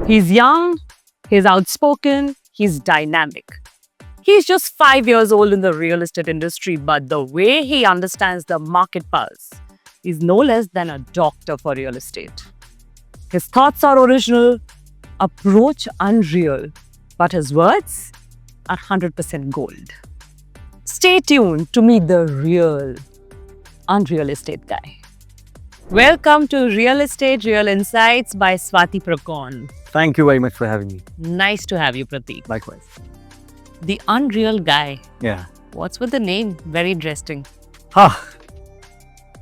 He's young, he's outspoken, he's dynamic. He's just 5 years old in the real estate industry, but the way he understands the market pulse is no less than a doctor for real estate. His thoughts are original, approach unreal, but his words are 100% gold. Stay tuned to meet the real, unreal estate guy. Welcome to Real Estate Real Insights by Swati Prakon. Thank you very much for having me. Nice to have you, Prateek. Likewise. The unreal guy. Yeah. What's with the name? Very interesting. So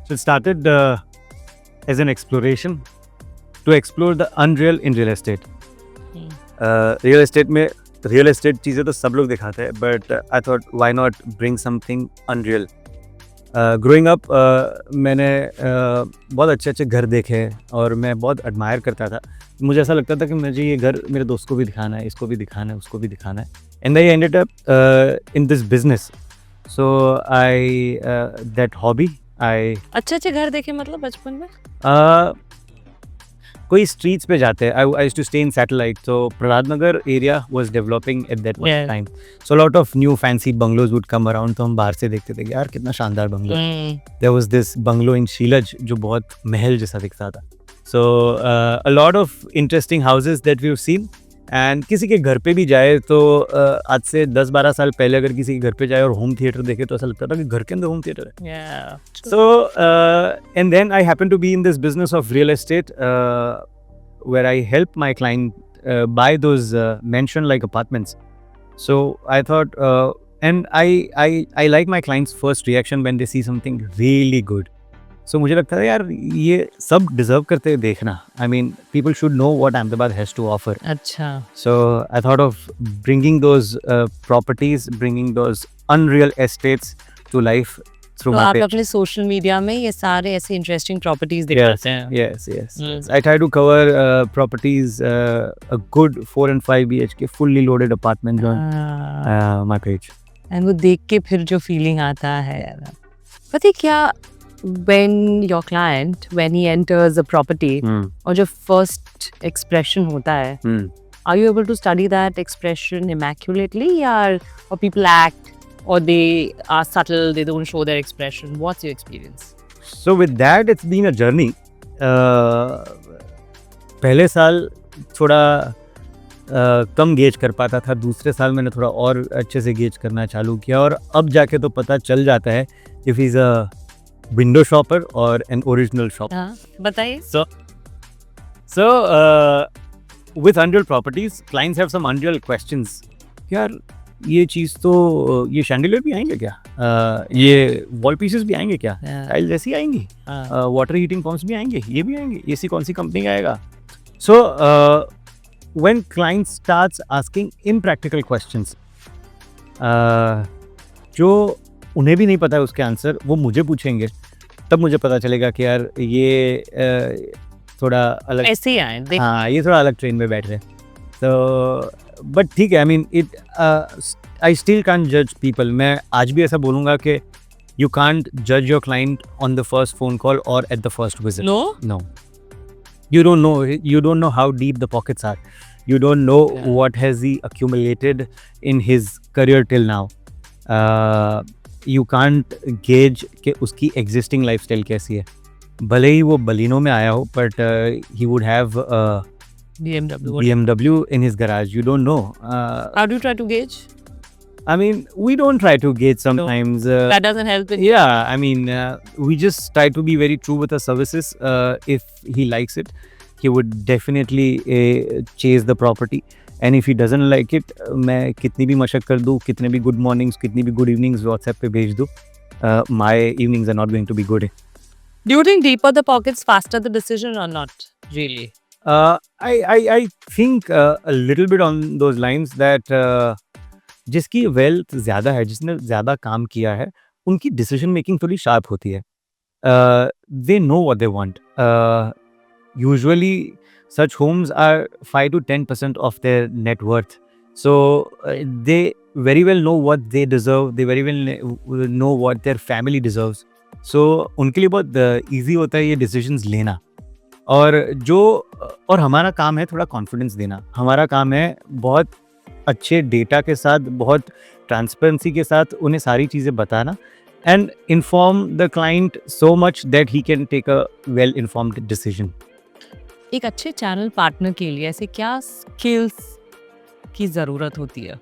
it started as an exploration to explore the unreal in real estate. Real estate में real estate चीज़ें तो सब लोग दिखाते हैं, but I thought why not bring something unreal. Growing up मैंने बहुत अच्छे घर देखे और मैं बहुत admire करता था. मुझे ऐसा लगता था कि मुझे ये घर मेरे दोस्त को भी दिखाना है, इसको भी दिखाना है, उसको भी दिखाना है. And I ended up in this business. So that hobby I अच्छे घर देखे मतलब बचपन में? कोई स्ट्रीट्स पे जाते हैं. I used to stay in Satellite, so Prahlad Nagar area was developing at that time. So a lot of new fancy bungalows would come around. तो हम बाहर से देखते थे कि यार कितना शानदार bungalow. There was this bungalow in Sheelaj जो बहुत महल जैसा दिखता था. So a lot of interesting houses that we've seen. And किसी के घर पे भी जाए तो आज से 10-12 साल पहले अगर किसी के घर पे जाए और होम थिएटर देखे तो ऐसा लगता था कि घर के अंदर होम थिएटर है. So and then I happen to be in this business of real estate where I help my client by those mansion like apartments. So I thought and I like my clients first reaction when they see something really good. So मुझे लगता है यार ये सब deserve करते हैं देखना. I mean people should know what Ahmedabad has to offer. अच्छा. So I thought of bringing those properties, bringing those unreal estates to life through तो माय आप पेज. अपने सोशल मीडिया में ये सारे ऐसे इंटरेस्टिंग प्रॉपर्टीज दिखाते हैं. Yes. I try to cover properties, a good 4 and 5 BHK fully loaded apartments on my page. And वो देख के फिर जो फीलिंग आता है यार. पता है क्या, when your client when he enters a property और जो first expression होता है, are you able to study that expression immaculately or people act or they are subtle, they don't show their expression? What's your experience? So with that it's been a journey. पहले साल थोड़ा कम gauge कर पाता था. दूसरे साल मैंने थोड़ा और अच्छे से गेज करना चालू किया और अब जाके तो पता चल जाता है if he's a window shopper or an original shopper. हाँ, बताइए. So with unreal properties, clients have some unreal questions. यार ये चीज़ तो ये शैंडिलियर भी आएंगे क्या? ये वॉल पीसेस भी आएंगे क्या? टाइल जैसी आएंगी? वाटर हीटिंग पंप्स भी आएंगे? ये भी आएंगे? एसी कौन सी कंपनी का आएगा? So when client starts asking impractical questions, जो उन्हें भी नहीं पता है उसके आंसर, वो मुझे पूछेंगे, तब मुझे पता चलेगा कि यार ये थोड़ा अलग ऐसे ही आए. हाँ, ये थोड़ा अलग ट्रेन में बैठ रहे. तो बट ठीक है. I mean it I still can't जज पीपल. मैं आज भी ऐसा बोलूँगा कि यू कांट जज your client on the first phone call और at the first visit. No. You don't know how deep the pockets are. You don't know what has he accumulated in his career till now. You can't gauge कि उसकी existing lifestyle कैसी है. भले ही वो Baleno में आया हो, but he would have BMW in his garage. You don't know. How do you try to gauge? I mean, we don't try to gauge sometimes. That doesn't help it. Yeah, I mean, we just try to be very true with our services. If he likes it, he would definitely chase the property. And if he doesn't like it, मैं कितनी भी मशक कर दूँ, कितने भी good mornings, कितनी भी good evenings WhatsApp पे भेज दूँ, my evenings are not going to be good. Do you think deeper the pockets, faster the decision or not? Really? I think a little bit on those lines that जिसकी wealth ज़्यादा है, जिसने ज़्यादा काम किया है, उनकी decision making थोड़ी sharp होती है. They know what they want. Usually such homes are 5 to 10% of their net worth. So they very well know what they deserve. They very well know what their family deserves. So उनके लिए बहुत easy होता है ये decisions लेना. और हमारा काम है थोड़ा कॉन्फिडेंस देना, हमारा काम है बहुत अच्छे डेटा के साथ, बहुत ट्रांसपेरेंसी के साथ उन्हें सारी चीज़ें बताना and inform the client so much that he can take a well informed decision. एक अच्छे चैनल पार्टनर के लिए ऐसे क्या स्किल्स की ज़रूरत होती है?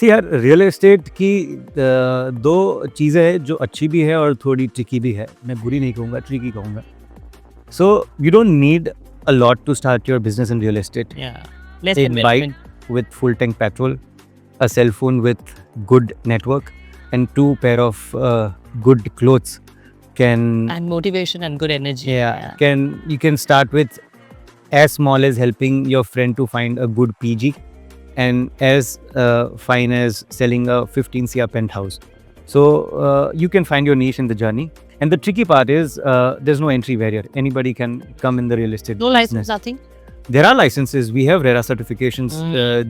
सी यार, रियल एस्टेट की दो चीज़ें हैं जो अच्छी भी है और थोड़ी ट्रिकी भी है। मैं बुरी नहीं कहूँगा, ट्रिकी कहूँगा। So you don't need a lot to start your business in real estate. Less A investment. bike with full tank petrol, a cell phone with good network, and 2 pair of good clothes can And motivation and good energy. you can start with as small as helping your friend to find a good PG, and as fine as selling a 15 CR penthouse. So you can find your niche in the journey. And the tricky part is there's no entry barrier. Anybody can come in the real estate No license, business. nothing. There are licenses. We have RERA certifications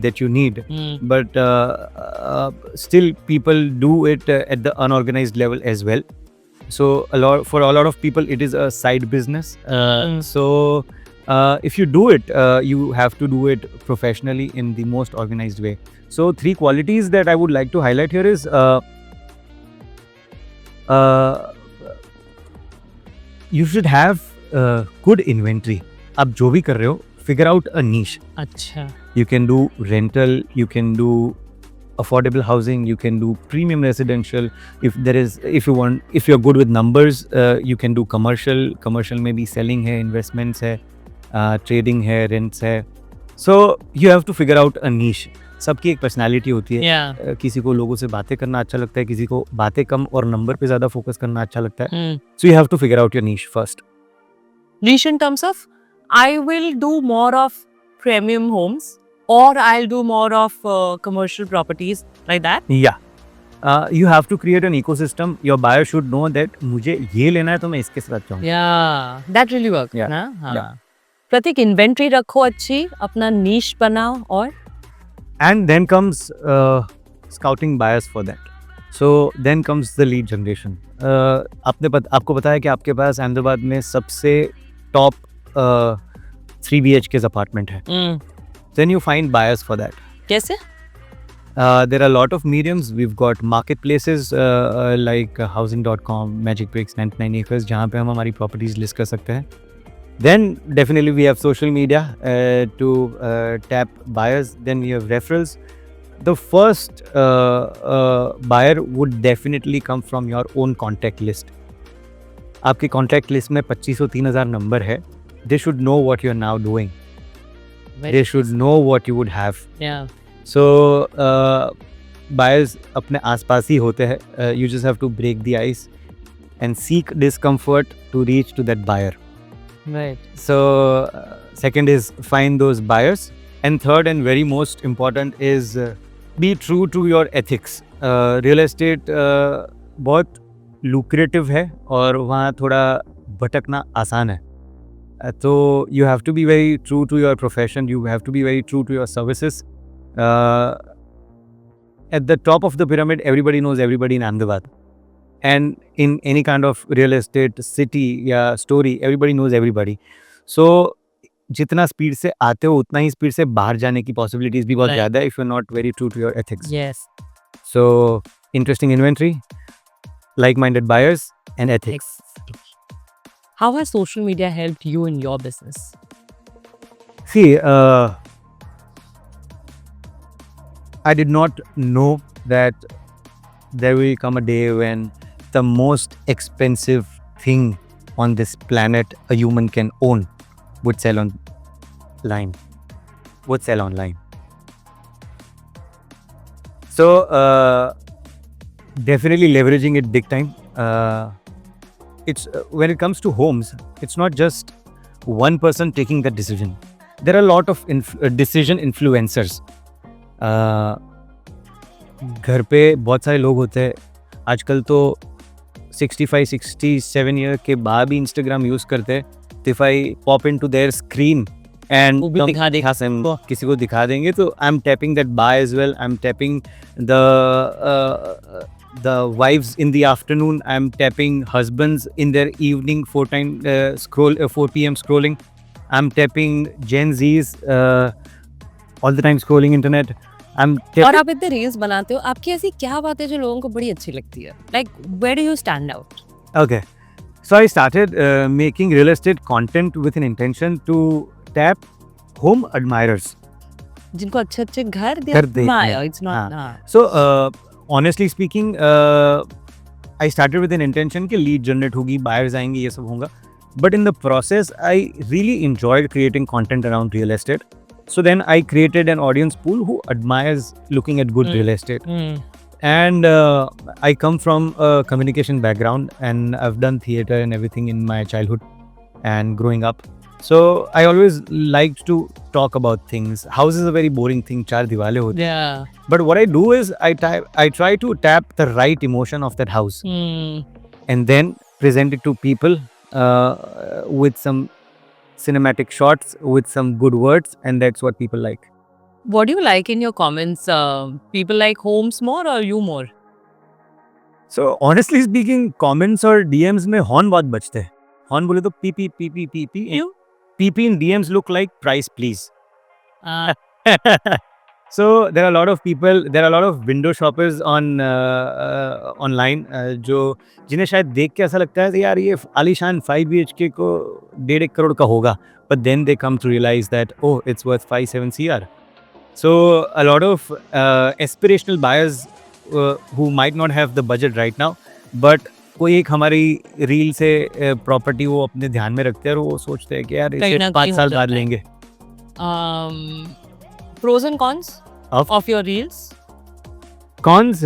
that you need, but still people do it at the unorganized level as well. So for a lot of people, it is a side business. So if you do it, you have to do it professionally in the most organized way. So 3 qualities that I would like to highlight here is you should have good inventory. आप जो भी कर रहे हो, figure out a niche. अच्छा. You can do rental, you can do affordable housing, you can do premium residential. If you're good with numbers, you can do commercial. Commercial में भी selling है, investments है, trading है, rents है. So you have to figure out a niche. सबकी एक personality होती है. Yeah. किसी को लोगों से बातें करना अच्छा लगता है, किसी को बातें कम और नंबर पे ज़्यादा फोकस करना अच्छा लगता है. So you have to figure out your niche first. Niche in terms of I will do more of premium homes or I'll do more of commercial properties like that. Yeah. You have to create an ecosystem. Your buyer should know that मुझे ये लेना है तो मैं इसके साथ जाऊँ. Yeah, that really works. Yeah. ना? हाँ. Yeah. प्रतीक, इन्वेंट्री रखो अच्छी, अपना नीश बनाओ और And then comes scouting buyers for that. So then comes the lead generation. आपको पता है कि आपके पास अहमदाबाद में सबसे टॉप 3 BHK अपार्टमेंट है. Then you find buyers for that. कैसे? There are a lot of mediums. We've got marketplaces like housing.com, Magic Bricks, 99 Acres, जहाँ पे हम हमारी properties list कर सकते हैं. Then definitely we have social media to tap buyers. Then we have referrals. The first buyer would definitely come from your own contact list. आपकी contact list में 2500-3000 number है. They should know what you're now doing. They should know what you would have. Yeah. So buyers अपने आसपास ही होते हैं. You just have to break the ice and seek discomfort to reach to that buyer. Right. So second is find those buyers, and third and very most important is be true to your ethics. Real estate बहुत lucrative है और वहाँ थोड़ा भटकना आसान है. So you have to be very true to your profession. You have to be very true to your services. At the top of the pyramid, everybody knows everybody in Ahmedabad. And in any kind of real estate city या story, everybody knows everybody. So जितना speed से आते हो उतना ही speed से बाहर जाने की possibilities भी बहुत ज़्यादा है if you're not very true to your ethics. Yes. So interesting inventory, like-minded buyers, and ethics. How has social media helped you in your business? See, I did not know that there will come a day when the most expensive thing on this planet a human can own would sell online. So definitely leveraging it big time. It's when it comes to homes, it's not just one person taking that decision. There are a lot of decision influencers. घर पे बहुत सारे लोग होते हैं आजकल तो 65-67 year के बाद भी इंस्टाग्राम यूज़ करते हैं. If I pop in to their screen and किसी को दिखा देंगे तो I am tapping that by as well. I am tapping the wives in the afternoon. I'm tapping husbands in their evening 4 p.m. scrolling. I'm tapping Gen Z's all the time scrolling internet. और आप इतने reels बनाते हो, आपकी ऐसी क्या बात है जो लोगों को बड़ी अच्छी लगती है? Like, where do you stand out? Okay. So I started making real estate content with an intention to tap home admirers. जिनको अच्छे-अच्छे घर घर देखने दिखवाए, it's not, हाँ. हाँ. So honestly speaking, I started with an intention कि lead generate होगी, buyers आएंगे, ये सब होगा. But in the process, I really enjoyed creating content around real estate. So then I created an audience pool who admires looking at good real estate. And I come from a communication background, and I've done theater and everything in my childhood and growing up. So I always liked to talk about things. House is a very boring thing, चार दीवारें होती हैं. Yeah. But what I do is I try to tap the right emotion of that house and then present it to people with some cinematic shots, with some good words, and that's what people like. What do you like in your comments? People like homes more or you more? So honestly speaking, comments और DMs में horn बहुत बजते हैं. Horn बोले तो P P P P P P. You? PP in DMs look like price please. So there are a lot of people, there are a lot of window shoppers on online जो जिन्हें शायद देख के ऐसा लगता है कि यार ये आलीशान 5 BHK को 1.5 करोड़ का होगा, but then they come to realize that oh it's worth 5-7 CR. So a lot of aspirational buyers who might not have the budget right now, but कोई एक हमारी रील से प्रॉपर्टी वो अपने ध्यान में रखते हैं और वो सोचते हैं कि यार इसे 5 साल बाद लेंगे. Pros and cons Of? of your reels? Cons,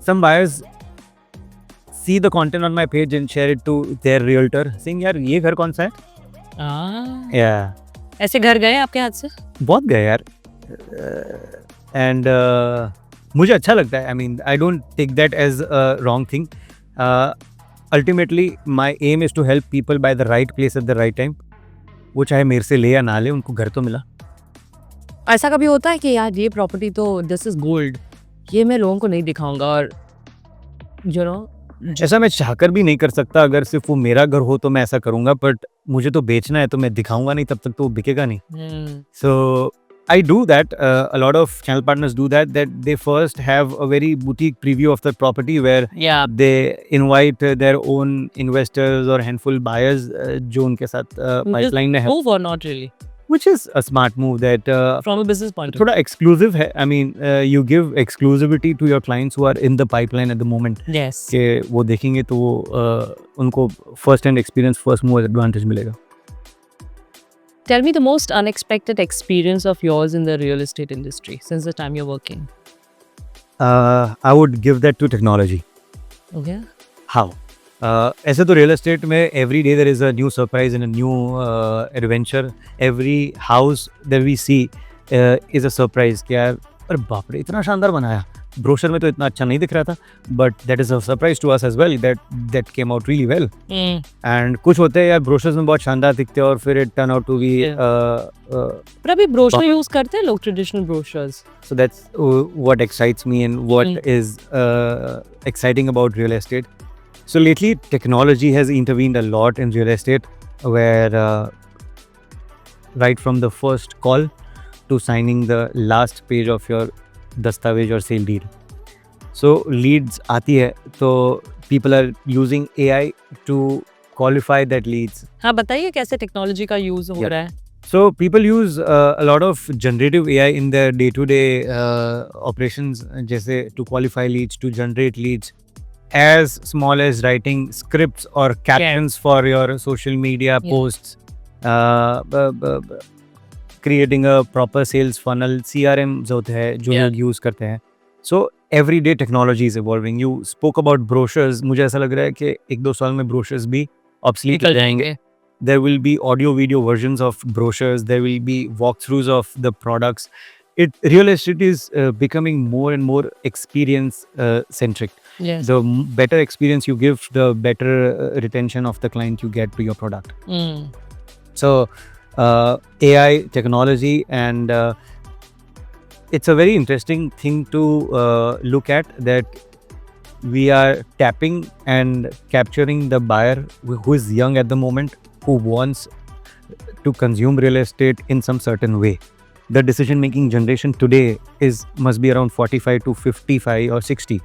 some buyers see the content on my page and share it to their realtor saying यार ये घर कौन सा है? Yeah. ऐसे घर गए आपके हाथ से? बहुत गए यार. And मुझे अच्छा लगता है. I mean, I don't take that as a wrong thing. Ultimately, my aim is to help people buy the right place at the right time. वो चाहे मेरे से ले या ना ले, उनको घर तो मिला. ऐसा कभी होता है कि यार ये प्रॉपर्टी तो दिस इज गोल्ड, ये मैं लोगों को नहीं दिखाऊंगा और यू नो ऐसा मैं चाहकर भी नहीं कर सकता. अगर सिर्फ वो मेरा घर हो तो मैं ऐसा करूंगा, बट मुझे तो बेचना है तो मैं दिखाऊंगा नहीं, तब तक तो वो बिकेगा नहीं. So I do that. A lot of channel partners do that they first have a very boutique preview of the property where they invite their own investors or handful buyers जो उनके साथ pipeline में है. move or not really? Which is a smart move that From a business point of view. थोड़ा exclusive है. I mean, you give exclusivity to your clients who are in the pipeline at the moment. Yes. कि वो देखेंगे तो वो उनको first hand experience, first mover advantage मिलेगा. Tell me the most unexpected experience of yours in the real estate industry since the time you're working. I would give that to technology. Okay. How? ऐसे तो real estate में every day there is a new surprise and a new adventure. Every house that we see is a surprise. कि यार अरे बाप रे इतना शानदार बनाया. ब्रोशर में तो इतना अच्छा नहीं दिख रहा था, but that is a surprise to us as well. That came out really well. And कुछ होते हैं यार ब्रोशर्स में बहुत शानदार दिखते हैं और फिर it turn out to be. पर अभी ब्रोशर यूज करते हैं लोग, traditional brochures. So that's what excites me and what is exciting about real estate. So lately, technology has intervened a lot in real estate, where right from the first call to signing the last page of your दस्तावेज और cell deal. So leads आती है तो people are using AI to qualify that leads. हाँ बताइए कैसे technology का use हो रहा है. So people use a lot of generative AI in their day-to-day operations, जैसे to qualify leads, to generate leads, as small as writing scripts or captions for your social media posts, creating a proper sales funnel, CRM जो होते हैं जो लोग use करते हैं. So everyday technology is evolving. You spoke about brochures. मुझे ऐसा लग रहा है कि 1-2 साल में brochures भी obsolete हो जाएंगे. There will be audio video versions of brochures. There will be walkthroughs of the products. Real estate is becoming more and more experience centric. Yes. The better experience you give, the better retention of the client you get to your product. So AI, technology, and it's a very interesting thing to look at, that we are tapping and capturing the buyer who is young at the moment, who wants to consume real estate in some certain way. The decision making generation today must be around 45 to 55 or 60.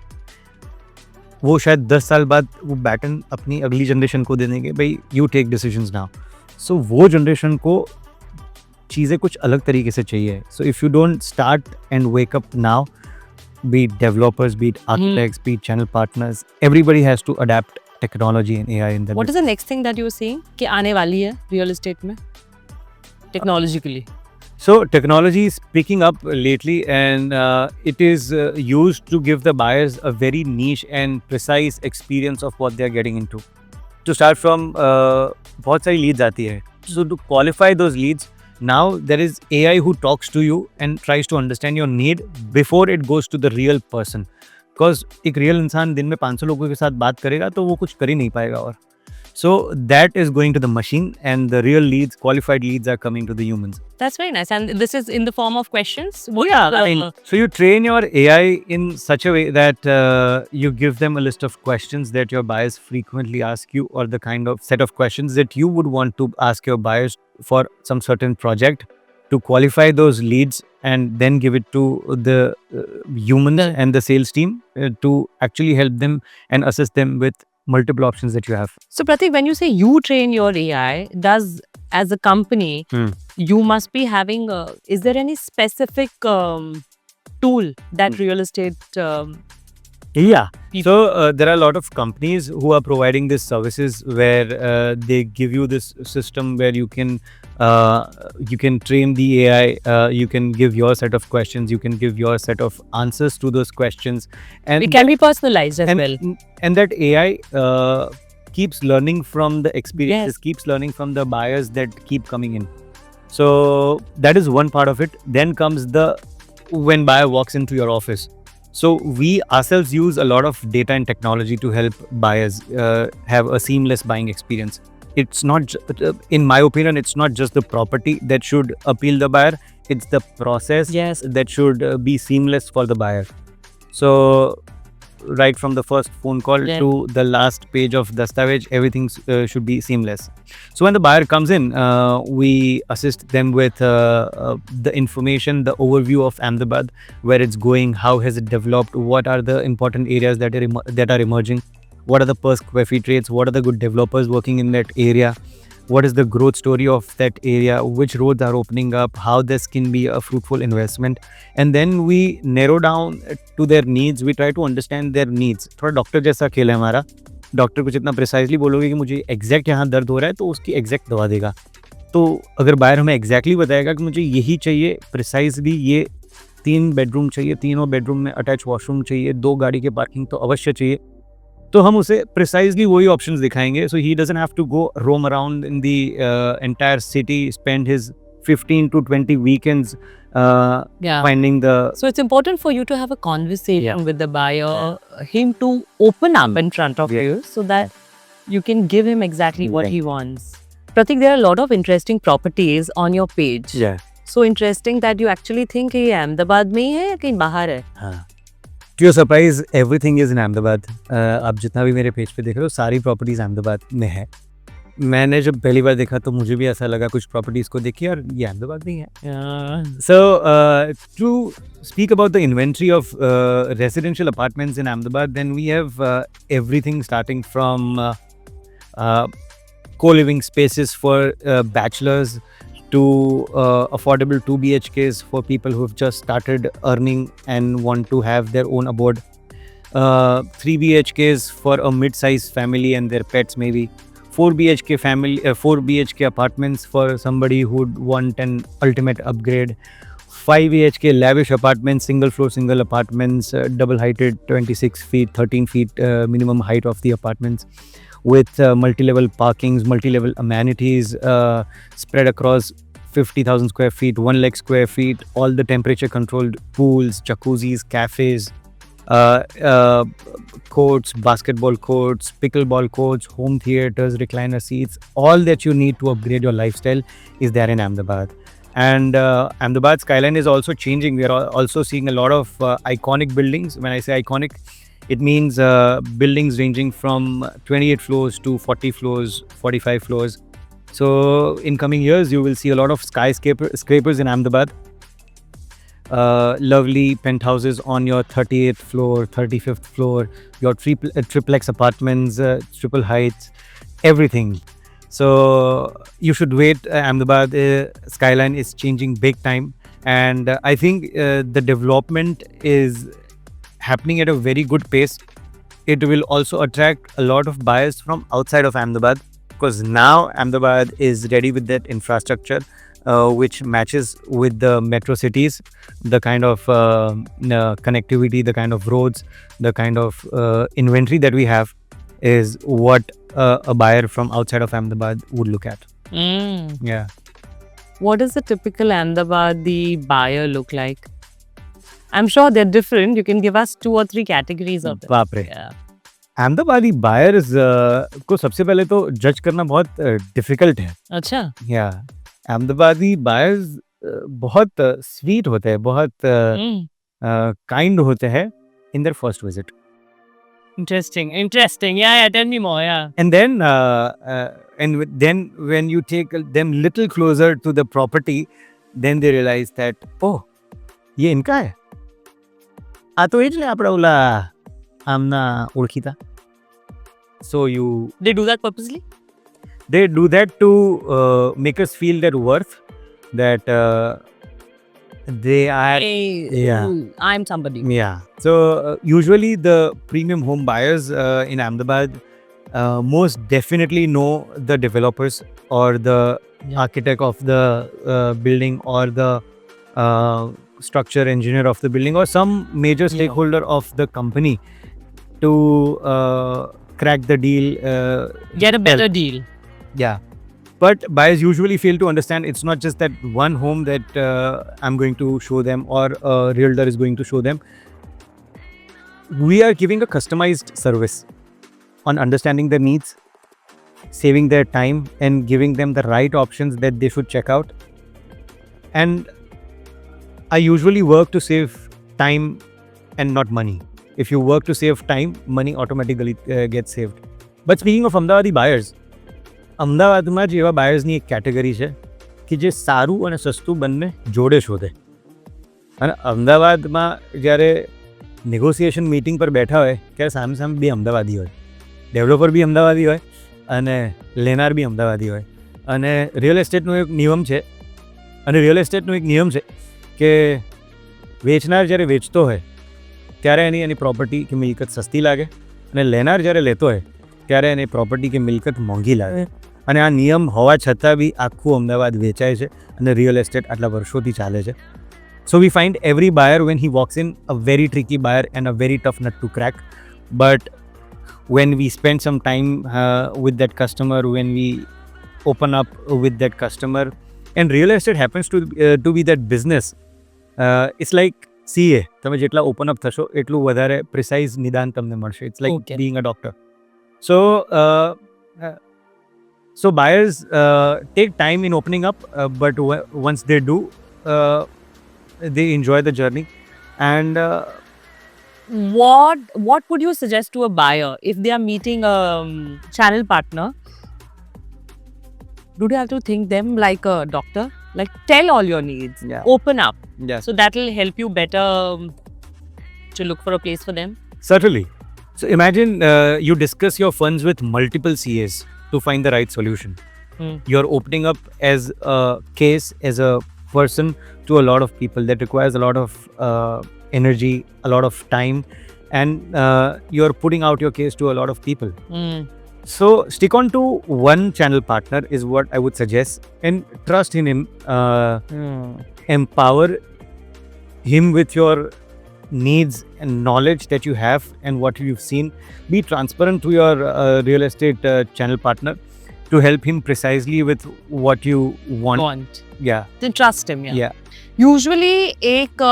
वो शायद 10 साल बाद वो baton अपनी अगली generation को दे देंगे, भाई यू टेक डिसीजंस नाउ. सो वो जनरेशन को चीज़ें कुछ अलग तरीके से चाहिए. So if you don't start and wake up now, be it developers, be it architects, be it channel partners, everybody has to adapt technology and AI in the What is the next thing that you were saying कि आने वाली है real estate में technologically? So technology is picking up lately, and it is used to give the buyers a very niche and precise experience of what they are getting into. To start from, बहुत सारी leads आती है. So to qualify those leads, now there is AI who talks to you and tries to understand your need before it goes to the real person. Because एक real इंसान दिन में 500 लोगों के साथ बात करेगा तो वो कुछ कर ही नहीं पाएगा. और so that is going to the machine, and the real leads, qualified leads, are coming to the humans. That's very nice. And this is in the form of questions? So you train your AI in such a way that you give them a list of questions that your buyers frequently ask you, or the kind of set of questions that you would want to ask your buyers for some certain project, to qualify those leads and then give it to the humans and the sales team to actually help them and assist them with multiple options that you have. So Pratik, when you say you train your AI, does as a company, you must be having, is there any specific tool that real estate Yeah. people- So there are a lot of companies who are providing these services where they give you this system where you can train the AI, you can give your set of questions, you can give your set of answers to those questions, and it can be personalized as well. and that AI keeps learning from the experiences, keeps learning from the buyers that keep coming in. So that is one part of it. Then comes when buyer walks into your office. So we ourselves use a lot of data and technology to help buyers have a seamless buying experience. It's not, in my opinion, it's not just the property that should appeal the buyer. It's the process that should be seamless for the buyer. So right from the first phone call to the last page of Dastavej, everything should be seamless. So when the buyer comes in, we assist them with the information, the overview of Ahmedabad, where it's going, how has it developed, what are the important areas that are emerging, what are the per square feet rates, what are the good developers working in that area, what is the growth story of that area, which roads are opening up, how this can be a fruitful investment. And then we narrow down to their needs. We try to understand their needs. थोड़ा doctor जैसा खेल है हमारा. Doctor कुछ इतना precisely बोलोगे कि मुझे एग्जैक्ट यहाँ दर्द हो रहा है तो उसकी एग्जैक्ट दवा देगा. तो अगर बायर हमें एग्जैक्टली बताएगा कि मुझे यही चाहिए, प्रिसाइजली ये 3 बेडरूम चाहिए, तीनों बेडरूम में अटैच वॉशरूम चाहिए, 2 गाड़ी के पार्किंग तो अवश्य चाहिए, तो हम उसे प्रिसाइजली वही ऑप्शंस दिखाएंगे. So he doesn't have to go roam around in the entire city, spend his 15 to 20 weekends finding the... So it's important for you to have a conversation with the buyer, him to open up in front of you so that you can give him exactly what he wants. Pratik, there are a lot of interesting properties on your page. So interesting that you actually think ये अहमदाबाद में ही है या कहीं बाहर है? To your surprise, everything is in Ahmedabad. आप जितना भी मेरे पेज पे देख रहे हो, सारी प्रॉपर्टीज अहमदाबाद में है. मैंने जब पहली बार देखा तो मुझे भी ऐसा लगा, कुछ प्रॉपर्टीज को देखी और ये अहमदाबाद में है. So to speak about the inventory of residential apartments in Ahmedabad, then we have everything starting from co-living spaces for bachelors to affordable 2 BHKs for people who have just started earning and want to have their own abode. 3 BHKs for a mid-sized family and their pets maybe. 4 BHK apartments for somebody who would want an ultimate upgrade. 5 BHK lavish apartments, single floor, single apartments, double heighted, 26 feet, 13 feet minimum height of the apartments, with multi-level parkings, multi-level amenities spread across 50,000 square feet, 1 lakh square feet, all the temperature controlled pools, jacuzzis, cafes, courts, basketball courts, pickleball courts, home theaters, recliner seats. All that you need to upgrade your lifestyle is there in Ahmedabad. And Ahmedabad skyline is also changing. We are also seeing a lot of iconic buildings. When I say iconic, it means buildings ranging from 28 floors to 40 floors, 45 floors. So in coming years, you will see a lot of skyscrapers in Ahmedabad. Lovely penthouses on your 38th floor, 35th floor, your triplex apartments, triple heights, everything. So you should wait. Ahmedabad skyline is changing big time, and I think the development is happening at a very good pace. It will also attract a lot of buyers from outside of Ahmedabad, because now Ahmedabad is ready with that infrastructure which matches with the metro cities, the kind of connectivity, the kind of roads, the kind of inventory that we have is what a buyer from outside of Ahmedabad would look at. Yeah. What does a typical Ahmedabadi buyer look like? I'm sure they're different. You can give us 2 or 3 categories of them. बाप रे. Yeah. Ahmedabadi buyers को सबसे पहले तो जज करना बहुत difficult है. अच्छा. या अहमदाबादी बायर्स बहुत स्वीट होते हैं, बहुत काइंड होते हैं in their first visit. Interesting. Yeah. Tell me more. Yeah. And then when you take them little closer to the property, then they realize that, oh, ये इनका है. આ તો એ જ ને આપણા ઓલા આમના ઓળખીતા. So They do that purposely? they do that to make us feel that worth, that they are. Yeah. I'm somebody. Yeah. So usually the premium home buyers in Ahmedabad most definitely know the developers or the architect of the building, or the structure engineer of the building, or some major stakeholder of the company to crack the deal. Get a better deal. Yeah. But buyers usually fail to understand it's not just that one home that I'm going to show them, or a realtor is going to show them. We are giving a customized service on understanding their needs, saving their time, and giving them the right options that they should check out. And I usually work to save time and not money. If you work to save time, money automatically gets saved. But speaking of Ahmedabadi buyers, અમદાવાદમાં જ એવા બાયર્સની એક category છે કે જે સારું અને સસ્તું બંને જોડે શોધે. અને અમદાવાદમાં જ્યારે નેગોસિએશન મિટિંગ પર બેઠા હોય ત્યારે સામે સામે બે અમદાવાદી હોય, ડેવલપર બી અમદાવાદી હોય અને લેનાર બી અમદાવાદી હોય. અને રિયલ એસ્ટેટનો એક નિયમ છે કે વેચનાર જ્યારે વેચતો હોય ત્યારે એની પ્રોપર્ટી કે મિલકત સસ્તી લાગે, અને લેનાર જ્યારે લેતો હોય ત્યારે એની પ્રોપર્ટી કે મિલકત મોંઘી લાગે. અને આ નિયમ હોવા છતાં બી આખું અમદાવાદ વેચાય છે અને રિયલ એસ્ટેટ આટલા વર્ષોથી ચાલે છે. So we find every buyer, when he walks in, a very tricky buyer and a very tough nut to crack. But when we spend some time with that customer, when we open up with that customer, and real estate happens to be that business, it's like CA. તમે જેટલા open up થશો એટલું વધારે precise નિદાન તમને મળશે. It's like being a doctor. So buyers take time in opening up, but once they do, they enjoy the journey. And what would you suggest to a buyer if they are meeting a channel partner? Do they have to think them like a doctor? Like, tell all your needs, open up. Yes. So that will help you better to look for a place for them. Certainly. So imagine you discuss your funds with multiple CAs to find the right solution. You're opening up as a case, as a person, to a lot of people. That requires a lot of energy, a lot of time, and you're putting out your case to a lot of people. So stick on to one channel partner is what I would suggest, and trust in him. Empower him with your needs and knowledge that you have and what you've seen. Be transparent to your real estate channel partner to help him precisely with what you want. Yeah. Then trust him. Yeah. Usually एक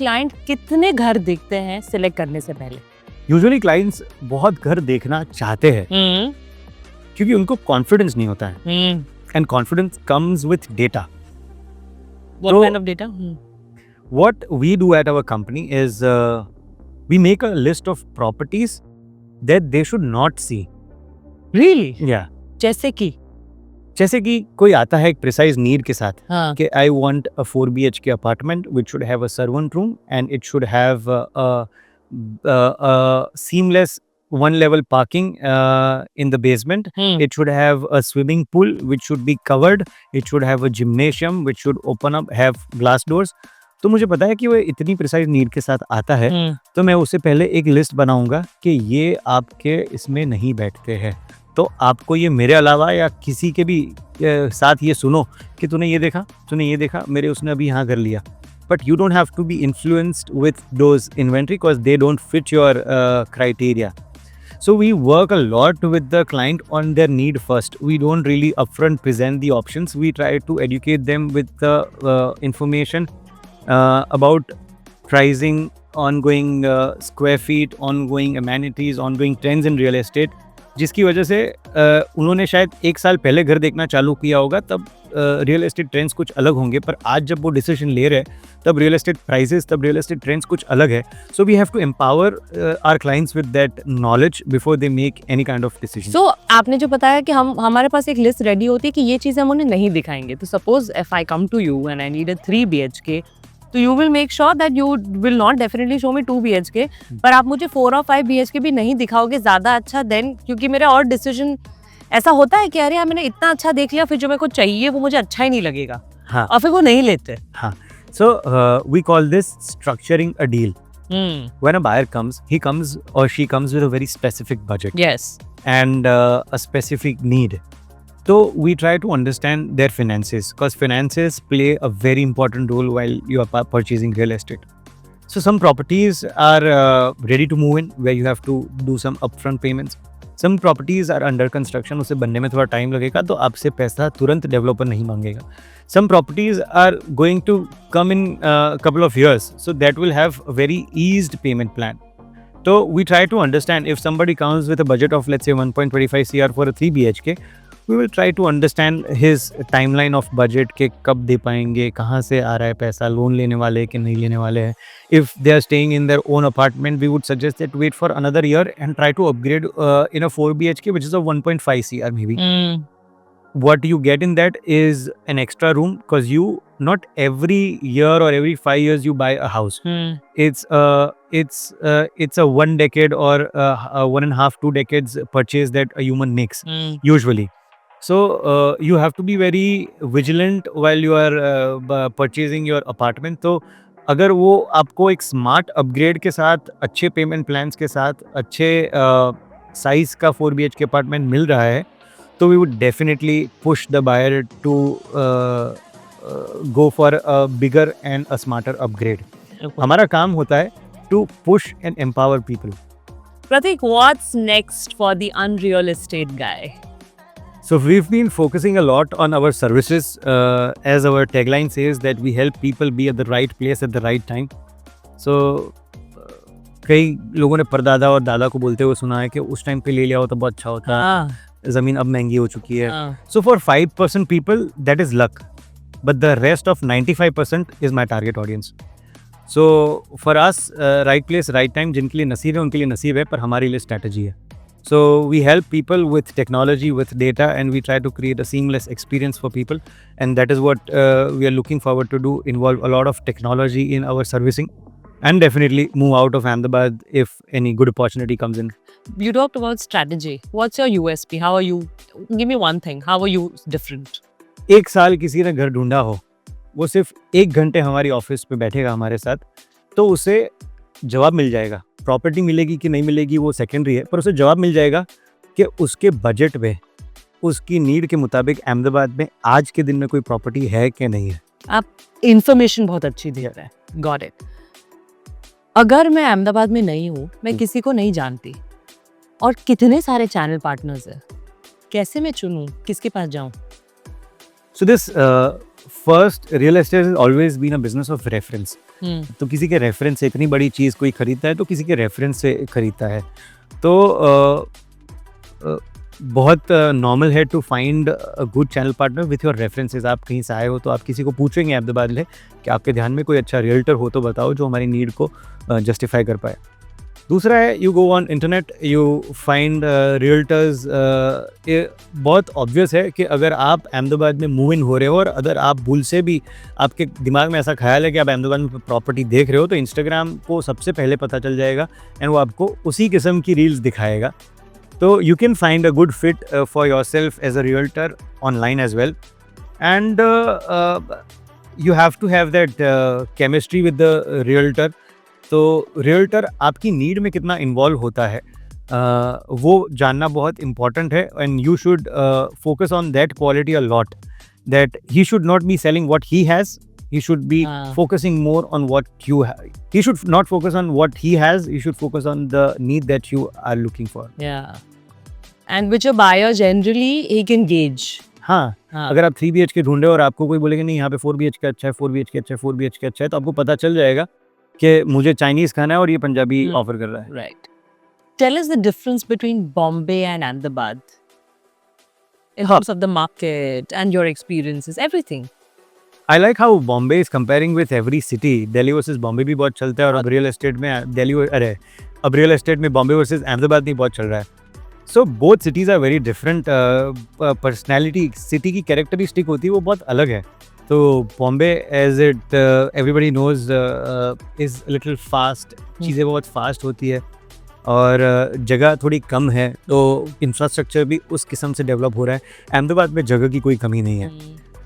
client कितने घर देखते हैं select करने से पहले? Usually clients बहुत घर देखना चाहते हैं क्योंकि उनको confidence नहीं होता है. And confidence comes with data. What kind of data? What we do at our company is we make a list of properties that they should not see. Really? Yeah. जैसे कि जैसे कि कोई आता है एक प्रिसाइज नीड के साथ हाँ कि I want a 4 BHK apartment which should have a servant room and it should have a seamless one level parking in the basement. It should have a swimming pool which should be covered. It should have a gymnasium which should open up, have glass doors. तो मुझे पता है कि वो इतनी precise need के साथ आता है, तो मैं उससे पहले एक लिस्ट बनाऊंगा कि ये आपके इसमें नहीं बैठते हैं, तो आपको ये मेरे अलावा या किसी के भी साथ ये सुनो कि तूने ये देखा मेरे उसने अभी यहाँ कर लिया. But you don't have to be influenced with those inventory because they don't fit your criteria. So we work a lot with the client on their need first. We don't really upfront present the options. We try to educate them with the information about pricing, ongoing square feet, ongoing amenities, ongoing trends in real estate. जिसकी वजह से उन्होंने शायद 1 साल पहले घर देखना चालू किया होगा, तब रियल एस्टेट ट्रेंड्स कुछ अलग होंगे, पर आज जब वो डिसीजन ले रहे हैं तब रियल एस्टेट प्राइसेस, तब रियल एस्टेट ट्रेंड्स कुछ अलग है. So we have to empower our clients with that knowledge before they make any kind of decision. So आपने जो बताया कि हमारे पास एक लिस्ट रेडी होती है कि ये चीज़ें हम उन्हें नहीं दिखाएंगे. तो suppose if I come to you and I need a 3 BHK, तो you will make sure that you will not definitely show me 2 BHK, पर आप मुझे 4 और 5 BHK भी नहीं दिखाओगे ज़्यादा अच्छा देन, क्योंकि मेरा और डिसीजन ऐसा होता है कि अरे यार मैंने इतना अच्छा देख लिया, फिर जो मेरे को चाहिए वो मुझे अच्छा ही नहीं लगेगा. हाँ. और फिर वो नहीं लेते. हाँ. So we call this structuring a deal. When a buyer comes, he comes or she comes with a very specific budget. Yes. And a specific need. So we try to understand their finances, because finances play a very important role while you are purchasing real estate. So some properties are ready to move in, where you have to do some upfront payments. Some properties are under construction, उसे बनने में थोड़ा time लगेगा, तो आपसे पैसा तुरंत developer नहीं मांगेगा. Some properties are going to come in couple of years, so that will have a very eased payment plan. So we try to understand if somebody comes with a budget of let's say 1.25 CR for a 3 BHK, we will try to understand his timeline of budget के कब दे पाएंगे, कहाँ से आ रहा है पैसा, loan लेने वाले कि नहीं लेने वाले हैं. If they are staying in their own apartment, we would suggest that wait for another year and try to upgrade in a 4 BHK which is a 1.5 CR maybe. What you get in that is an extra room, because you not every year or every 5 years you buy a house. It's a 1 decade or 1.5 2 decades purchase that a human makes usually. So you have to be very vigilant while you are purchasing your apartment. तो अगर वो आपको एक smart upgrade के साथ, अच्छे payment plans के साथ, अच्छे साइज का 4 BHK अपार्टमेंट मिल रहा है, तो we would definitely push the buyer to go for a bigger and a smarter upgrade. हमारा काम होता है to push and empower people. Pratik, what's next for the unreal estate guy? So we've been focusing a lot on our services. As our tagline says, that we help people be at the right place at the right time. So कई लोगों ने परदादा और दादा को बोलते हुए सुना है कि उस टाइम पे ले लिया हो तो बहुत अच्छा होता. ज़मीन अब महंगी हो चुकी है. So for 5% people that is luck, but the rest of 95% is my target audience. So for us, right place right time, जिनके लिए नसीब है उनके लिए नसीब है, पर हमारे लिए स्ट्रैटेजी है. So we help people with technology, with data, and we try to create a seamless experience for people, and that is what we are looking forward to do. Involve a lot of technology in our servicing, and definitely move out of Ahmedabad if any good opportunity comes in. You talked about strategy. What's your USP? How are you? Give me one thing. How are you different? 1 साल किसी ने घर ढूंढा हो, वो सिर्फ 1 घंटे हमारी ऑफिस पे बैठेगा हमारे साथ, तो उसे जवाब मिल जाएगा. प्रॉपर्टी मिलेगी कि नहीं मिलेगी वो सेकेंडरी है, पर उसे जवाब मिल जाएगा कि उसके बजट में, उसकी नीड के मुताबिक अहमदाबाद में आज के दिन में कोई प्रॉपर्टी है कि नहीं है. आप इंफॉर्मेशन बहुत अच्छी दे रहे हैं. Got it. अगर मैं अहमदाबाद में नहीं हूँ, मैं किसी को नहीं जानती, और कितने सारे चैनल पार्टनर्स हैं, कैसे मैं चुनूँ, किसके पास जाऊँ? So this first real estate has always been a business of reference. तो किसी के रेफरेंस से इतनी बड़ी चीज़ कोई खरीदता है तो किसी के रेफरेंस से खरीदता है. तो बहुत नॉर्मल है to find a good channel partner with your references. आप कहीं से आए हो तो आप किसी को पूछेंगे अहमदाबाद में कि आपके ध्यान में कोई अच्छा रियल्टर हो तो बताओ जो हमारी नीड को जस्टिफाई कर पाए. दूसरा है you go on internet, you find realtors. बहुत ऑब्वियस है कि अगर आप अहमदाबाद में मूव इन हो रहे हो और अगर आप भूल से भी आपके दिमाग में ऐसा ख्याल है कि आप अहमदाबाद में प्रॉपर्टी देख रहे हो, तो इंस्टाग्राम को सबसे पहले पता चल जाएगा एंड वो आपको उसी किस्म की रील्स दिखाएगा. तो you can find a good fit for yourself as a realtor online as well. And you have to have that chemistry with the realtor. तो realtor आपकी नीड में कितना इन्वॉल्व होता है वो जानना बहुत इम्पॉर्टेंट है. And you should focus on that quality a lot, that he should not be selling what he has. He should be focusing more on what you have. He should not focus on what he has. He should focus on the need that you are looking for. Yeah. And which a buyer generally he can gauge. हाँ, अगर आप 3 BHK ढूंढ रहे हो और आपको कोई बोलेगा नहीं यहाँ पे 4 BHK अच्छा है, 4 BHK अच्छा है, 4 BHK अच्छा है, तो आपको पता चल जाएगा कि मुझे चाइनीज खाना है और ये पंजाबी ऑफर कर रहा है. Right. Tell us the difference between Bombay and Ahmedabad in terms of the market and your experiences, everything. I like how Bombay is comparing with every city. Delhi versus Bombay भी बहुत चलता है और अब real estate में अब real estate में Bombay versus Ahmedabad भी बहुत चल रहा है. So both cities are very different. Personality city की कैरेक्टरिस्टिक होती है वो बहुत अलग है. तो Bombay as it everybody knows is little fast. चीज़ें बहुत फास्ट होती है और जगह थोड़ी कम है, तो इंफ्रास्ट्रक्चर भी उस किस्म से डेवलप हो रहा है. अहमदाबाद में जगह की कोई कमी नहीं है.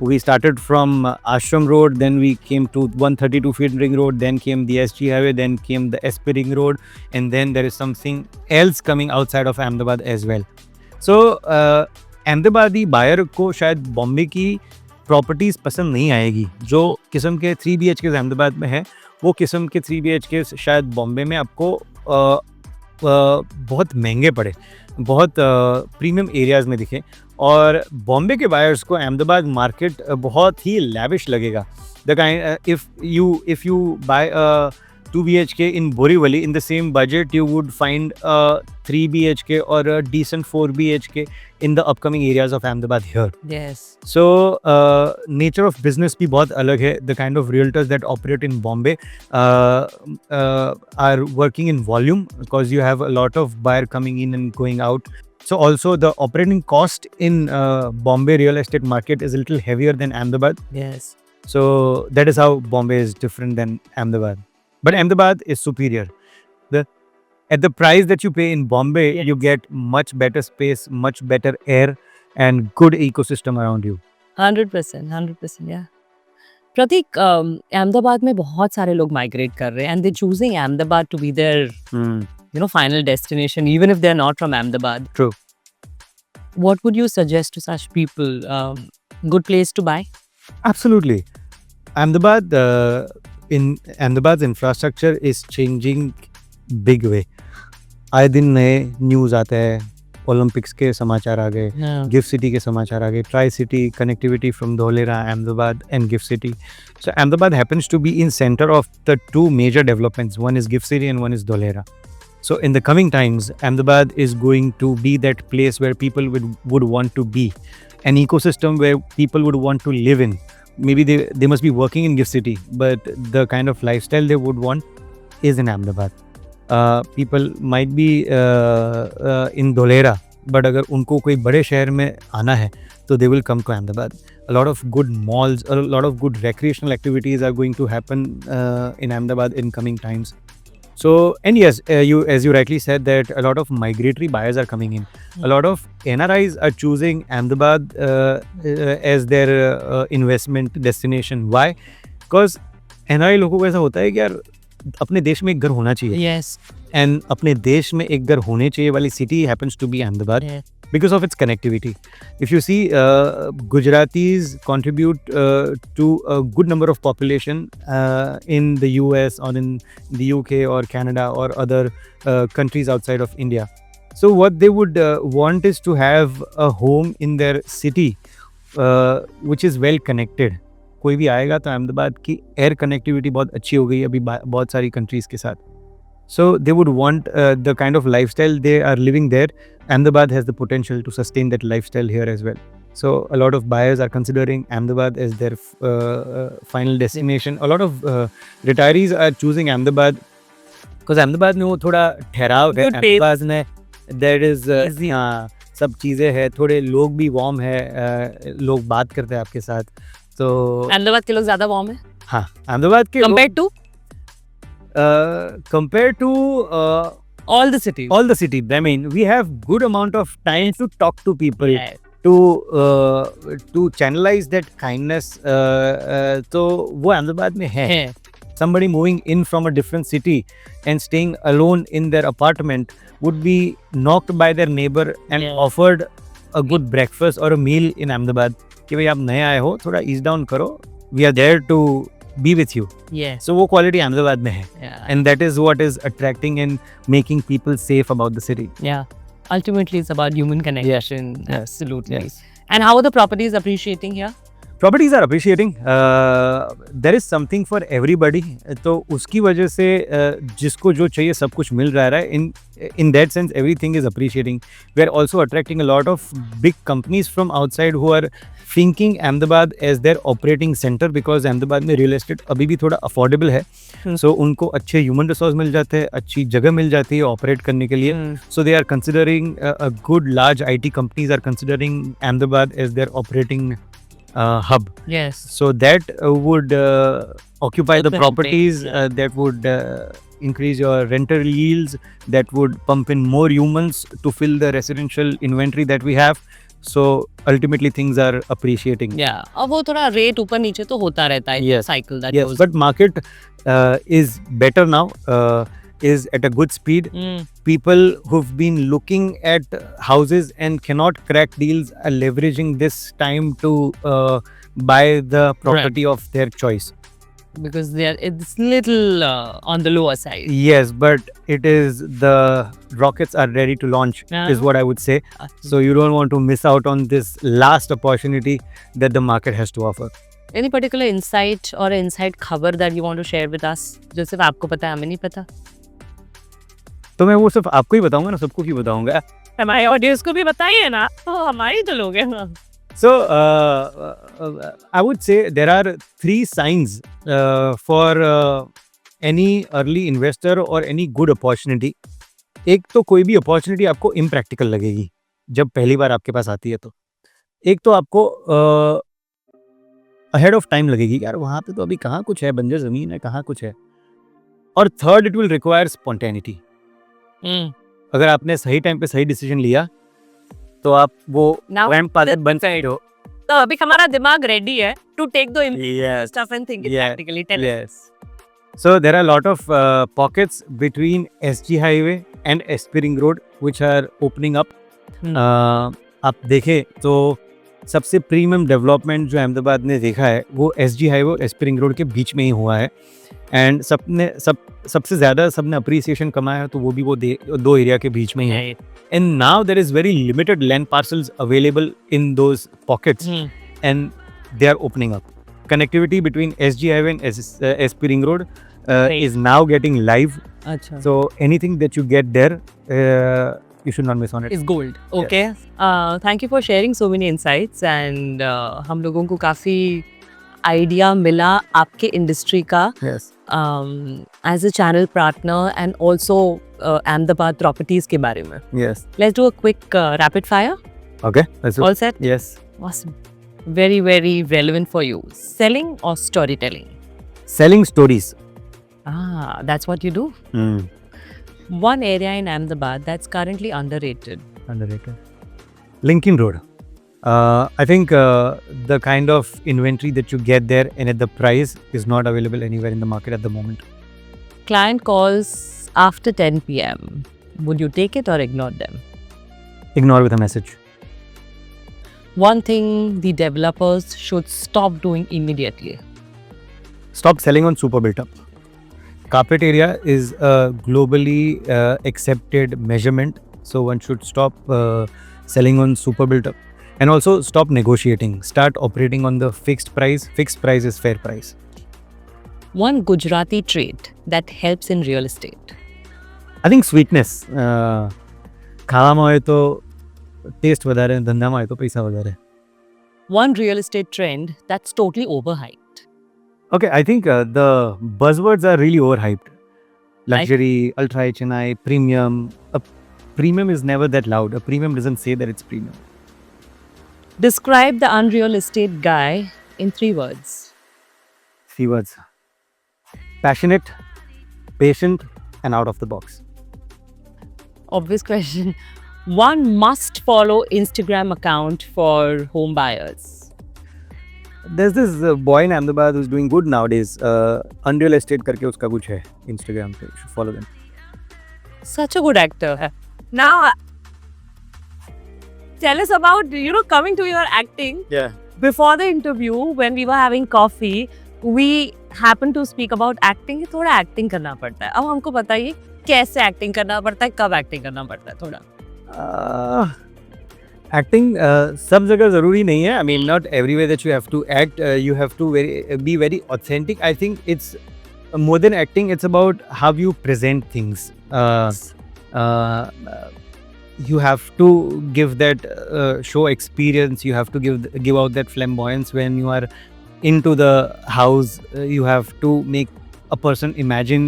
We started from Ashram Road, then we came to 132 feet ring road, then came the SG highway, then came the SP ring road, and then there is something else coming outside of Ahmedabad as well. So अहमदाबादी buyer को शायद बॉम्बे की properties पसंद नहीं आएगी. जो किस्म के 3 BHK अहमदाबाद में है वो किस्म के 3 BHK शायद बॉम्बे में आपको बहुत महंगे पड़े, बहुत प्रीमियम एरियाज़ में दिखे. और बॉम्बे के बायर्स को अहमदाबाद मार्केट बहुत ही लैविश लगेगा. The kind if you buy 2 BHK in Borivali in the same budget, you would find 3 BHK or a decent 4 BHK in the upcoming areas of Ahmedabad here. Yes. So nature of business भी बहुत अलग है. The kind of realtors that operate in Bombay are working in volume because you have a lot of buyer coming in and going out. So also the operating cost in Bombay real estate market is a little heavier than Ahmedabad. Yes. So that is how Bombay is different than Ahmedabad. But Ahmedabad is superior. At the price that you pay in Bombay, Yes. you get much better space, much better air, and good ecosystem around you. 100%, yeah. प्रतीक, अहमदाबाद में बहुत सारे लोग migrate कर रहे हैं and they're choosing Ahmedabad to be their final destination, even if they're not from Ahmedabad. True. What would you suggest to such people? Good place to buy? Absolutely. Ahmedabad's infrastructure is changing big way. आए दिन नए news आते हैं. Olympics के समाचार आ गए, gift city के समाचार आ गए, tri city connectivity from Dholera, Ahmedabad and gift city. So Ahmedabad happens to be in center of the 2 major developments. One is gift city and one is Dholera. So in the coming times, Ahmedabad is going to be that place where people would want to be, an ecosystem where people would want to live in. Maybe they must be working in gift city, but the kind of lifestyle they would want is in Ahmedabad. People might be in Dholera, but अगर उनको कोई बड़े शहर में आना है तो they will come to Ahmedabad. A lot of good malls, a lot of good recreational activities are going to happen in Ahmedabad in coming times. So, and yes, as you rightly said that a lot of migratory buyers are coming in. A lot of NRIs are choosing Ahmedabad as their investment destination. Why? Because NRI लोगों को ऐसा होता है कि यार अपने देश में एक घर होना चाहिए. Yes. एंड अपने देश में एक घर होने चाहिए वाली city happens to be Ahmedabad because of its connectivity. If you see, Gujaratis contribute to a good number of population in the US or in the UK or Canada or other countries outside of India. So what they would want is to have a home in their city which is well connected. कोई भी आएगा तो अहमदाबाद की air connectivity बहुत अच्छी हो गई अभी बहुत सारी कंट्रीज़ के साथ. So they would want the kind of lifestyle they are living there. Ahmedabad has the potential to sustain that lifestyle here as well. So a lot of buyers are considering Ahmedabad as their final destination. A lot of retirees are choosing Ahmedabad because Ahmedabad में वो थोड़ा ठहराव है, Good pace. Ahmedabad में there is Easy. सब चीज़ें हैं, थोड़े लोग भी वार्म है, लोग बात करते हैं आपके साथ, तो अहमदाबाद के लोग ज्यादा वार्म है हाँ अहमदाबाद के compared to compare to all the cities. all the city. I mean, we have good amount of time to talk to people, Yeah. to channelize that kindness. तो वो अहमदाबाद में है. है. Somebody moving in from a different city and staying alone in their apartment would be knocked by their neighbor and Yeah. offered a good breakfast or a meal in Ahmedabad. कि भाई आप नए आए हो, थोड़ा ease down करो. We are there to be with you. Yeah. So वो quality Ahmedabad में है. Yeah. And that is what is attracting and making people safe about the city. Yeah. Ultimately, it's about human connection. Yes. Absolutely. Yes. And how are the properties appreciating here? Properties are appreciating. There is something for everybody. तो उसकी वजह से जिसको जो चाहिए सब कुछ मिल रहा है. In that sense, everything is appreciating. We are also attracting a lot of big companies from outside who are thinking Ahmedabad as their operating center because Ahmedabad में real estate अभी भी थोड़ा affordable है. So उनको अच्छे human resource मिल जाते हैं, अच्छी जगह मिल जाती है ऑपरेट करने के लिए. So they are considering a good large IT companies are considering Ahmedabad as their operating hub. Yes. So that would occupy the Definitely, properties, yeah. that would increase your rental yields, that would pump in more humans to fill the residential inventory that we have. So ultimately things are appreciating. Yeah. अब वो थोड़ा rate ऊपर नीचे तो होता रहता है. Yes. Cycle that Yes, goes. but market is better now, is at a good speed. People who've been looking at houses and cannot crack deals are leveraging this time to buy the property of their choice. Because it's little on the lower side. Yes, but it is the rockets are ready to launch, Yeah. is what I would say. So you don't want to miss out on this last opportunity that the market has to offer. Any particular insight or inside खबर that you want to share with us जो सिर्फ आपको पता है हमें नहीं पता? तो मैं वो सिर्फ आपको ही बताऊंगा ना, सबको क्यों बताऊंगा. हमारे ऑडियंस को भी बताइए ना, तो हमारी तो लोग हैं ना. So I would say there are 3 signs for any early investor or any good opportunity. एक तो कोई भी अपॉर्चुनिटी आपको इम्प्रैक्टिकल लगेगी जब पहली बार आपके पास आती है तो. एक तो आपको अहेड ऑफ टाइम लगेगी, यार वहाँ पे तो अभी कहाँ कुछ है, बंजर ज़मीन है, कहाँ कुछ है. और third, it will require spontaneity. अगर आपने सही टाइम पे सही डिसीजन लिया तो आप वो Now ग्रैंडफादर बन सकते हो. तो अभी हमारा दिमाग रेडी है to take the Yes. stuff and think it Yeah. practically. Tell us. Yes. So there are a lot of pockets between SG Highway and SP Ring Road which are opening up. आप देखें तो सबसे premium development जो अहमदाबाद ने देखा है वो SG Highway और SP Ring Road के बीच में ही हुआ है. एंड सबसे ज़्यादा सबने अप्रिसिएशन कमाया है तो वो भी वो दो एरिया के बीच में ही है. And now there is very limited land parcels available in those pockets and they are opening up. Connectivity between SG Highway and SP Ring Road is now getting live. अच्छा. So anything that you get there, you should not miss on it. Is gold. Okay. Thank you for sharing so many insights and हम लोगों को काफ़ी idea मिला आपके industry का Yes. As a channel partner and also Ahmedabad properties के बारे में. Yes. Let's do a quick rapid fire. Okay. Let's do. All set? Yes. Awesome. Very, very relevant for you. Selling or storytelling? Selling stories. That's what you do. One area in Ahmedabad that's currently underrated. Underrated. Lincoln Road. I think the kind of inventory that you get there and at the price is not available anywhere in the market at the moment. Client calls after 10 p.m. Would you take it or ignore them? Ignore with a message. One thing the developers should stop doing immediately. Stop selling on super built up. Carpet area is a globally accepted measurement, so one should stop selling on super built up. And also stop negotiating. Start operating on the fixed price. Fixed price is fair price. One Gujarati trait that helps in real estate. I think sweetness. ખાવામાં હોય તો test વધારે, ધંધામાં હોય તો પૈસા વધારે. One real estate trend that's totally overhyped. Okay, I think the buzzwords are really overhyped. luxury, ultra HNI, premium. A premium is never that loud. A premium doesn't say that it's premium. Describe the unreal estate guy in 3 words. 3 words: passionate, patient, and out of the box. Obvious question. One must follow Instagram account for home buyers. There's this boy in Ahmedabad who's doing good nowadays. Unreal estate करके उसका कुछ है Instagram पे. You should follow them. Such a good actor. Now, tell us about, coming to your acting. Yeah. Before the interview, when we were having coffee, we happened to speak about acting. थोड़ा acting करना पड़ता है. अब हमको बताइए कैसे acting करना पड़ता है, कब acting करना पड़ता है थोड़ा. Acting सब जगह ज़रूरी नहीं है. I mean, not everywhere that you have to act. You have to be very authentic. I think it's more than acting. It's about how you present things. You have to give that show experience. You have to give out that flamboyance when you are into the house. You have to make a person imagine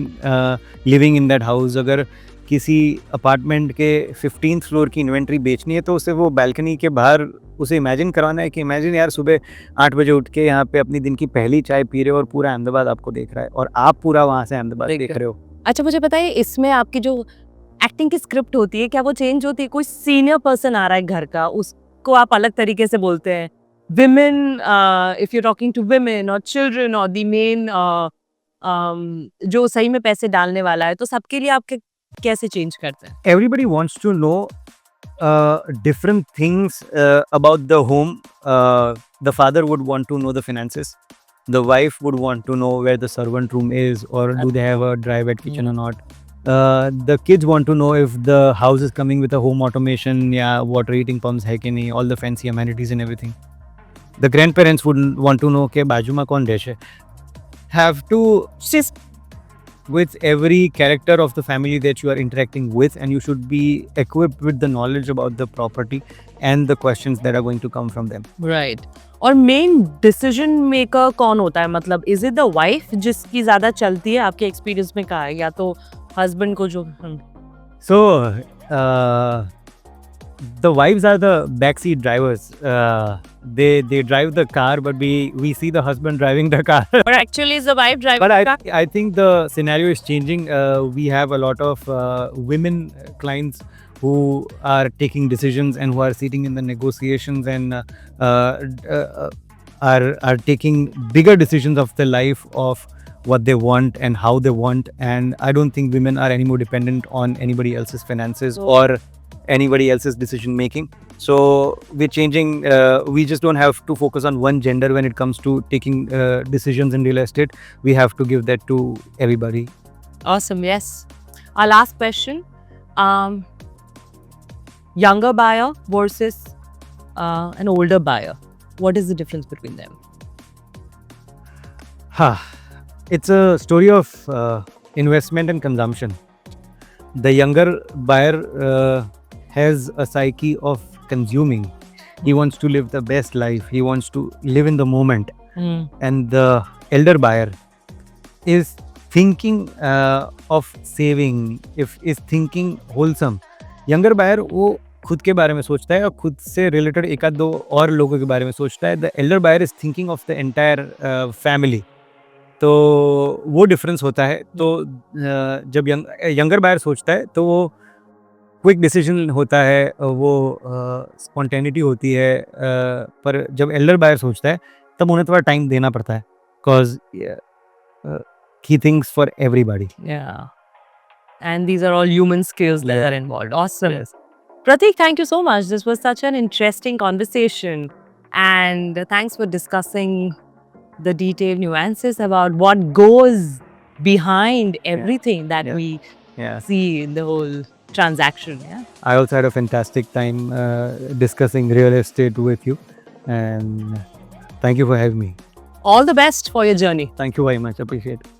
living in that house. अगर किसी apartment के 15th floor की inventory बेचनी है तो उसे वो balcony के बाहर उसे इमेजिन करवाना है कि इमेजिन यार सुबह 8 बजे उठ के यहाँ पे अपनी दिन की पहली चाय पी रहे हो और पूरा अहमदाबाद आपको देख रहा है और आप पूरा वहाँ से अहमदाबाद देख रहे हो. अच्छा, मुझे बताइए इसमें आपकी जो एक्टिंग की स्क्रिप्ट होती है क्या वो चेंज होती है? कोई सीनियर पर्सन आ रहा है घर का, उसको आप अलग तरीके से बोलते हैं? Women, if you talking to women और चिल्ड्रन और द मेन जो सही में पैसे डालने वाला है, तो सबके लिए आपके कैसे चेंज करते हैं? Everybody wants to know different things about the home. The father would want to know the finances. The wife would want to know where the servant room is, or do they have a dry wet kitchen or not. The kids want to know if the house is coming with a home automation, yeah, water heating pumps hai ki nahi, all the fancy amenities and everything. The grandparents would want to know ke baaju mein kaun resh hai. Have to sit with every character of the family that you are interacting with, and you should be equipped with the knowledge about the property and the questions that are going to come from them. Right. और main decision maker कौन होता है? मतलब is it the wife जिसकी ज्यादा चलती है, आपके एक्सपीरियंस में कहा है, या तो हस्बैंड को जो? So the wives are the backseat drivers. They drive the car, but we see the husband driving the car. But actually is the wife driving But the car? I think the scenario is changing. We have a lot of women clients who are taking decisions and who are sitting in the negotiations and are taking bigger decisions of their life, of what they want and how they want. And I don't think women are any more dependent on anybody else's finances or anybody else's decision making. So we're changing. We just don't have to focus on one gender when it comes to taking decisions in real estate. We have to give that to everybody. Awesome. Yes. Our last question. Younger buyer versus an older buyer. What is the difference between them? It's a story of investment and consumption. The younger buyer has a psyche of consuming. He wants to live the best life. He wants to live in the moment. And the elder buyer is thinking of saving, is thinking wholesome. Younger buyer वो खुद के बारे में सोचता है और खुद से रिलेटेड एक आध दो और लोगों के बारे में सोचता है. The elder buyer is thinking of the entire family. तो वो डिफरेंस होता है. तो जब यंगर बायर सोचता है तो वो क्विक डिसीजन होता है, वो स्पॉन्टेनिटी होती है. पर जब एल्डर बायर सोचता है तब उन्हें थोड़ा टाइम देना पड़ता है, because he thinks for everybody. Yeah. And these are all human skills that Yeah. are involved. Awesome. Yes. Pratik, thank you so much. This was such an interesting conversation. And thanks for discussing the detailed nuances about what goes behind everything that Yeah. we Yeah. see in the whole transaction. Yeah. I also had a fantastic time discussing real estate with you, and thank you for having me. All the best for your journey. Thank you very much. Appreciate it.